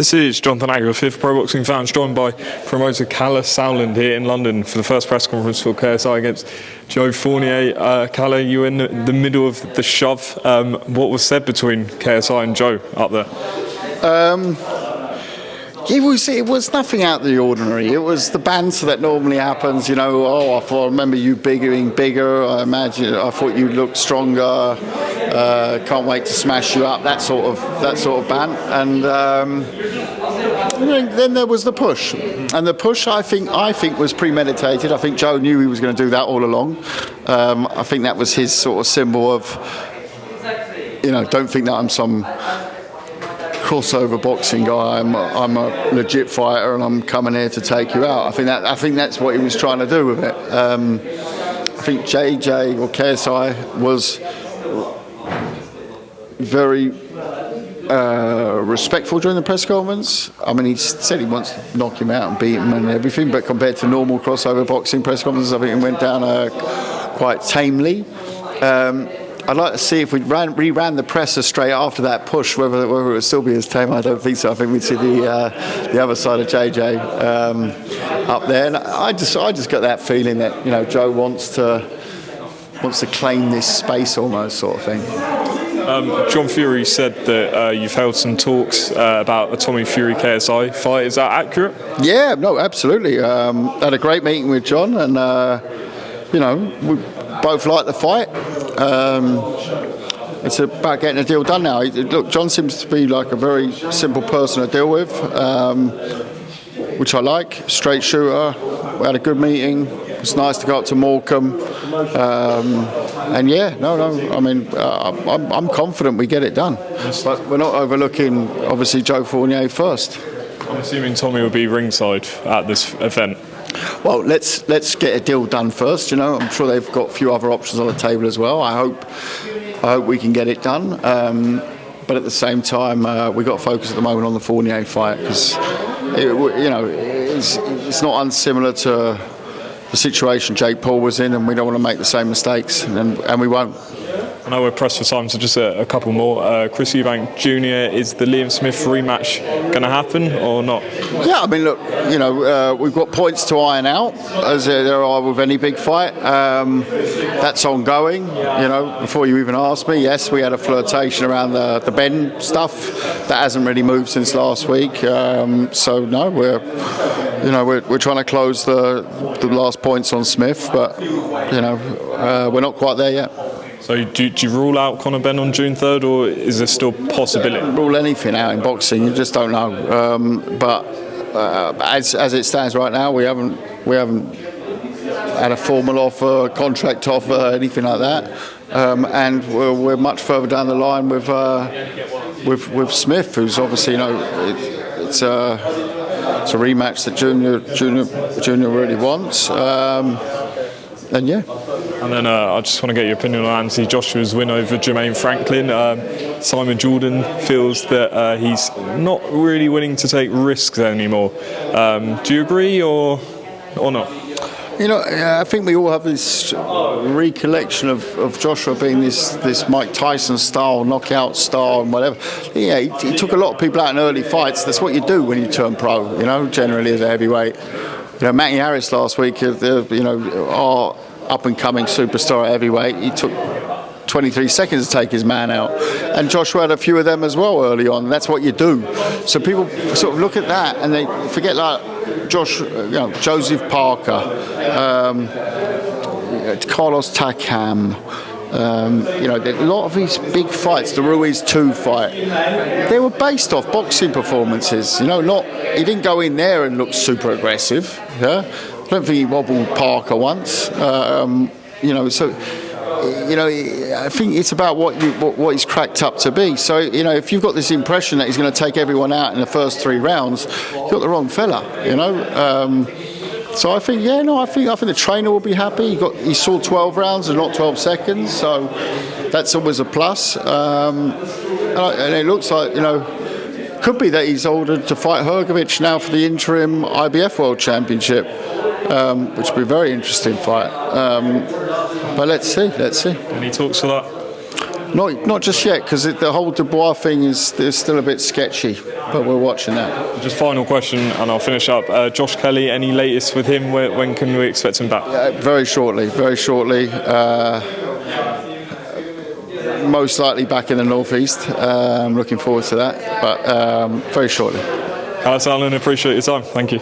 This is Jonathan Agger, Fifth Pro Boxing Fans, joined by promoter Kalle Sauerland here in London for the first press conference for KSI against Joe Fournier. Kalle, you were in the middle of the shove. What was said between KSI and Joe up there? It was nothing out of the ordinary. It was the banter that normally happens. I remember you being bigger. I thought you looked stronger. Can't wait to smash you up. That sort of bant. And then there was the push. And the push, I think, was premeditated. I think Joe knew he was going to do that all along. I think that was his sort of symbol of, don't think that I'm some crossover boxing guy. I'm a legit fighter, and I'm coming here to take you out. I think that's what he was trying to do with it. I think JJ or KSI was very respectful during the press conference. I mean, he said he wants to knock him out and beat him and everything, but compared to normal crossover boxing press conferences, I think it went down quite tamely. I'd like to see if we reran the presser straight after that push, whether it would still be as tame. I don't think so. I think we'd see the other side of JJ up there. And I just got that feeling that Joe wants to claim this space almost, sort of thing. John Fury said that you've held some talks about a Tommy Fury KSI fight. Is that accurate? Yeah, no, absolutely. Had a great meeting with John, and we both like the fight. It's about getting a deal done now. Look, John seems to be like a very simple person to deal with, which I like. Straight shooter. We had a good meeting. It's nice to go up to Morecambe. I mean, I'm confident we get it done. But we're not overlooking, obviously, Joe Fournier first. I'm assuming Tommy will be ringside at this event. Well, let's get a deal done first. I'm sure they've got a few other options on the table as well. I hope we can get it done. But at the same time, we've got to focus at the moment on the Fournier fight, because it's not unsimilar to the situation Jake Paul was in, and we don't want to make the same mistakes, and we won't. I know we're pressed for time, so just a couple more. Chris Eubank Jr., is the Liam Smith rematch going to happen or not? Yeah, I mean, look, we've got points to iron out, as there are with any big fight. That's ongoing. Before you even asked me, yes, we had a flirtation around the Ben stuff. That hasn't really moved since last week. So no, we're trying to close the last points on Smith, but we're not quite there yet. So do you rule out Conor Benn on June 3rd, or is there still possibility? You don't rule anything out in boxing. You just don't know. But as it stands right now, we haven't had a formal offer, contract offer, anything like that. And we're much further down the line with Smith, who's obviously it's a rematch that Junior really wants. And then I just want to get your opinion on Anthony Joshua's win over Jermaine Franklin. Simon Jordan feels that he's not really willing to take risks anymore. Do you agree or not? I think we all have this recollection of Joshua being this Mike Tyson style, knockout style and whatever. Yeah, he took a lot of people out in early fights. That's what you do when you turn pro, generally as a heavyweight. Matty Harris last week, our up-and-coming superstar at heavyweight, he took 23 seconds to take his man out. And Joshua had a few of them as well early on. That's what you do. So people sort of look at that and they forget, like, Joseph Parker, Carlos Takam, a lot of these big fights, the Ruiz 2 fight, they were based off boxing performances. He didn't go in there and look super aggressive. Yeah? I don't think he wobbled Parker once. I think it's about what he's cracked up to be. So, if you've got this impression that he's going to take everyone out in the first 3 rounds, you've got the wrong fella. So I think the trainer will be happy. He saw 12 rounds and not 12 seconds, so that's always a plus. And it looks like could be that he's ordered to fight Hrgovic now for the interim IBF World Championship, which would be a very interesting fight. But let's see. Any talks for that? Not just yet, because the whole Dubois thing is still a bit sketchy, but we're watching that. Just final question, and I'll finish up. Josh Kelly, any latest with him? When can we expect him back? Very shortly. Most likely back in the northeast. I'm looking forward to that, but very shortly. Kalle Sauerland, appreciate your time. Thank you.